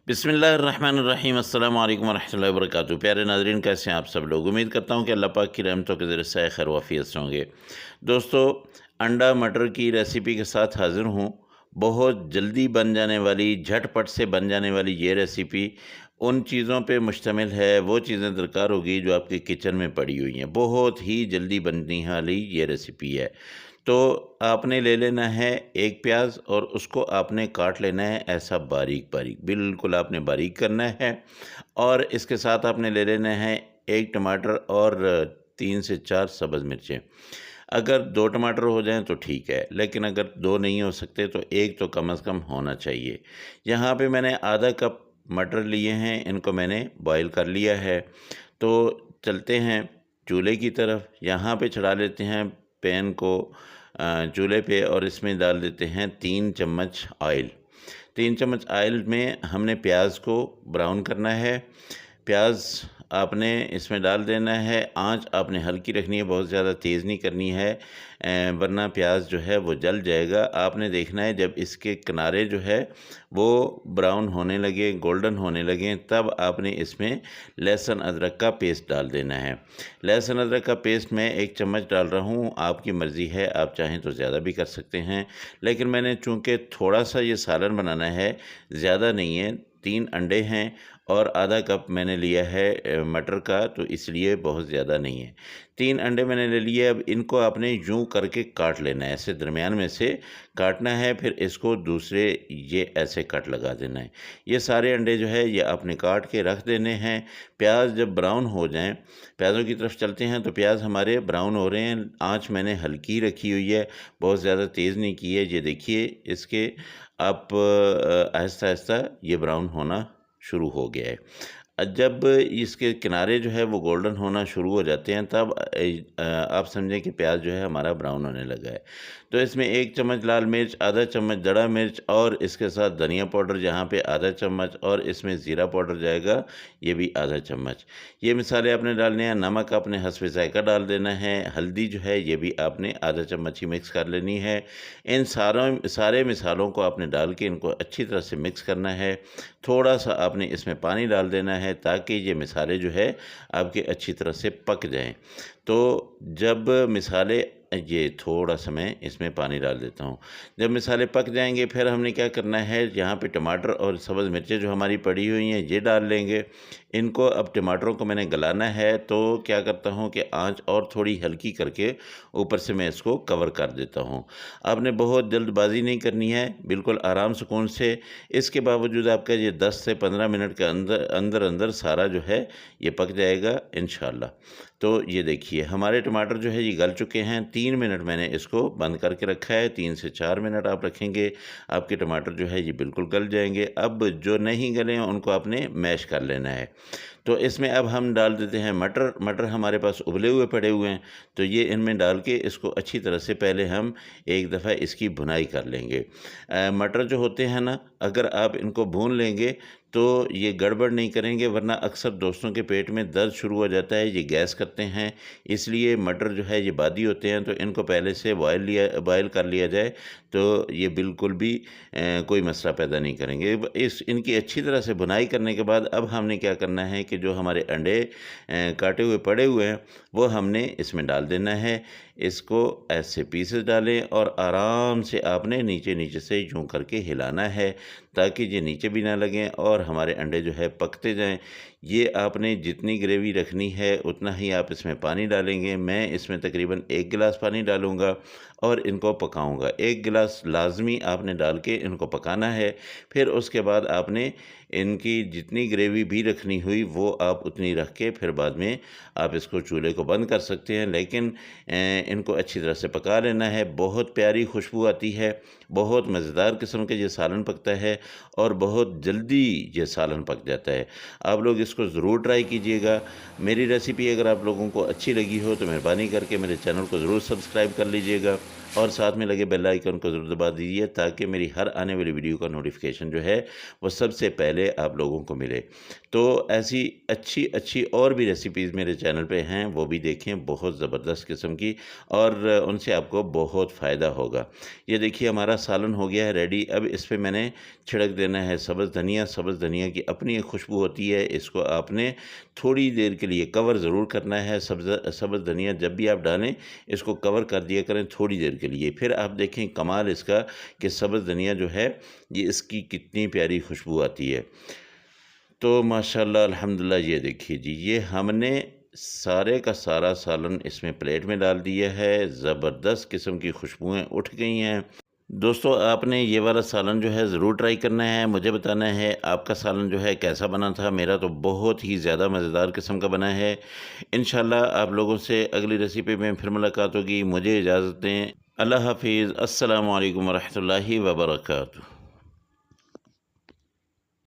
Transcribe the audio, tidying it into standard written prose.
बिस्मिल्लाहिर्रहमानिर्रहीम अस्सलाम वालेकुम वरहमतुल्लाहि वबरकातुहू। प्यारे नाज़रीन, कैसे हैं आप सब लोग। उम्मीद करता हूँ कि अल्लाह पाक की रहमतों के ज़रिए से खैर वाफ़ियत से होंगे। दोस्तों, अंडा मटर की रेसिपी के साथ हाज़िर हूँ। बहुत जल्दी बन जाने वाली, झटपट से बन जाने वाली ये रेसिपी उन चीज़ों पे मुश्तमिल है, वो चीज़ें दरकार होगी जो आपके किचन में पड़ी हुई हैं। बहुत ही जल्दी बनने वाली ये रेसिपी है। तो आपने ले लेना है एक प्याज और उसको आपने काट लेना है ऐसा बारीक-बारीक, बिल्कुल आपने बारीक करना है। और इसके साथ आपने ले लेना है एक टमाटर और 3 से 4 सब्ज़ मिर्चें। अगर 2 टमाटर हो जाएँ तो ठीक है, लेकिन अगर 2 नहीं हो सकते तो 1 तो कम से कम होना चाहिए। यहाँ पे मैंने आधा कप मटर लिए हैं, इनको मैंने बॉयल कर लिया है। तो चलते हैं चूल्हे की तरफ। यहाँ पे चढ़ा लेते हैं पैन को चूल्हे पे और इसमें डाल देते हैं 3 चम्मच ऑयल। 3 चम्मच ऑयल में हमने प्याज को ब्राउन करना है। प्याज आपने इसमें डाल देना है। आंच आपने हल्की रखनी है, बहुत ज़्यादा तेज़ नहीं करनी है, वरना प्याज जो है वो जल जाएगा। आपने देखना है जब इसके किनारे जो है वो ब्राउन होने लगे, गोल्डन होने लगे, तब आपने इसमें लहसुन अदरक का पेस्ट डाल देना है। लहसुन अदरक का पेस्ट मैं 1 चम्मच डाल रहा हूँ, आपकी मर्ज़ी है, आप चाहें तो ज़्यादा भी कर सकते हैं। लेकिन मैंने चूँकि थोड़ा-सा ये सालन बनाना है, ज़्यादा नहीं है, 3 अंडे हैं और आधा कप मैंने लिया है मटर का, तो इसलिए बहुत ज़्यादा नहीं है। 3 अंडे मैंने ले लिए। अब इनको आपने यूँ करके काट लेना है, ऐसे दरमियान में से काटना है, फिर इसको दूसरे ये ऐसे कट लगा देना है। ये सारे अंडे जो है ये आपने काट के रख देने हैं। प्याज जब ब्राउन हो जाएँ, प्याज़ों की तरफ चलते हैं, तो प्याज हमारे ब्राउन हो रहे हैं। आँच मैंने हल्की रखी हुई है, बहुत ज़्यादा तेज़ नहीं की है। ये देखिए इसके आप आहिस्ता-आहिस्ता ये ब्राउन होना शुरू हो गया है। जब इसके किनारे जो है वो गोल्डन होना शुरू हो जाते हैं, तब आप समझें कि प्याज जो है हमारा ब्राउन होने लगा है। तो इसमें 1 चम्मच लाल मिर्च, आधा चम्मच दड़ा मिर्च और इसके साथ धनिया पाउडर यहाँ पे आधा चम्मच, और इसमें ज़ीरा पाउडर जाएगा, ये भी आधा चम्मच। ये मसाले आपने डालने हैं। नमक आपने हस्बे ज़ायक़ा डाल देना है। हल्दी जो है ये भी आपने आधा चम्मच ही मिक्स कर लेनी है। इन सारे मसालों को आपने डाल के इनको अच्छी तरह से मिक्स करना है। थोड़ा-सा आपने इसमें पानी डाल देना है ताकि ये मसाले जो है आपके अच्छी तरह से पक जाएँ। तो जब मसाले ये थोड़ा-सा मैं इसमें पानी डाल देता हूँ। जब मसाले पक जाएँगे, फिर हमने क्या करना है, यहाँ पे टमाटर और सब्ज़ मिर्चें जो हमारी पड़ी हुई हैं ये डाल लेंगे। इनको अब टमाटरों को मैंने गलाना है, तो क्या करता हूँ कि आँच और थोड़ी हल्की करके ऊपर से मैं इसको कवर कर देता हूँ। आपने बहुत जल्दबाज़ी नहीं करनी है, बिल्कुल आराम सुकून से। इसके बावजूद आपका ये 10 से 15 मिनट के अंदर सारा जो है ये पक जाएगा इंशाअल्लाह। तो ये देखिए हमारे टमाटर जो है ये गल चुके हैं। 3 मिनट मैंने इसको बंद करके रखा है। 3 से 4 मिनट आप रखेंगे, आपके टमाटर जो है ये बिल्कुल गल जाएँगे। अब जो नहीं गले हैं उनको आपने मैश कर लेना है। तो इसमें अब हम डाल देते हैं मटर। मटर हमारे पास उबले हुए पड़े हुए हैं, तो ये इनमें डाल के इसको अच्छी तरह से पहले हम एक दफ़ा इसकी भुनाई कर लेंगे। मटर जो होते हैं ना, अगर आप इनको भून लेंगे तो ये गड़बड़ नहीं करेंगे, वरना अक्सर दोस्तों के पेट में दर्द शुरू हो जाता है, ये गैस करते हैं। इसलिए मटर जो है ये बादी होते हैं, तो इनको पहले से बॉयल कर लिया जाए तो ये बिल्कुल भी कोई मसला पैदा नहीं करेंगे। इनकी अच्छी तरह से भुनाई करने के बाद अब हमने क्या करना है कि जो हमारे अंडे काटे हुए पड़े हुए हैं वो हमने इसमें डाल देना है। इसको ऐसे पीसेस डालें और आराम से आपने नीचे-नीचे से यूँ करके हिलाना है ताकि ये नीचे भी ना लगें और हमारे अंडे जो है पकते जाएँ। ये आपने जितनी ग्रेवी रखनी है उतना ही आप इसमें पानी डालेंगे। मैं इसमें तकरीबन 1 गिलास पानी डालूँगा और इनको पकाऊँगा। 1 गिलास लाज़मी आपने डाल के इनको पकाना है। फिर उसके बाद आपने इनकी जितनी ग्रेवी भी रखनी हुई वो आप उतनी रख के फिर बाद में आप इसको चूल्हे को बंद कर सकते हैं, लेकिन इनको अच्छी तरह से पका लेना है। बहुत प्यारी खुशबू आती है, बहुत मज़ेदार किस्म का ये सालन पकता है और बहुत जल्दी ये सालन पक जाता है। आप लोग इसको ज़रूर ट्राई कीजिएगा। मेरी रेसिपी अगर आप लोगों को अच्छी लगी हो तो मेहरबानी करके मेरे चैनल को ज़रूर सब्सक्राइब कर लीजिएगा। और साथ में लगे बेल आइकन को ज़रूर दबा दीजिए ताकि मेरी हर आने वाली वीडियो का नोटिफिकेशन जो है वो सबसे पहले आप लोगों को मिले। तो ऐसी अच्छी अच्छी और भी रेसिपीज़ मेरे चैनल पे हैं, वो भी देखें, बहुत ज़बरदस्त किस्म की, और उनसे आपको बहुत फ़ायदा होगा। ये देखिए हमारा सालन हो गया है रेडी। अब इस पे मैंने छिड़क देना है सब्ज़ धनिया। सब्ज़ धनिया की अपनी एक खुशबू होती है, इसको आपने थोड़ी देर के लिए कवर ज़रूर करना है। सब्ज़ धनिया जब भी आप डालें इसको कवर कर दिया करें थोड़ी देर के लिए, फिर आप देखें कमाल इसका कि सब्ज़ धनिया जो है ये इसकी कितनी प्यारी खुशबू आती है। तो माशाल्लाह अल्हम्दुलिल्लाह, ये देखिए जी, ये हमने सारे का सारा सालन इसमें प्लेट में डाल दिया है। ज़बरदस्त किस्म की खुशबुएँ उठ गई हैं। दोस्तों, आपने ये वाला सालन जो है ज़रूर ट्राई करना है। मुझे बताना है आपका सालन जो है कैसा बना था। मेरा तो बहुत ही ज़्यादा मज़ेदार किस्म का बना है। इंशाल्लाह आप लोगों से अगली रेसिपी में फिर मुलाकात होगी। मुझे इजाज़त दें। अल्लाह हाफ़िज़। अस्सलामु अलैकुम व रहमतुल्लाहि व बरकातुहू।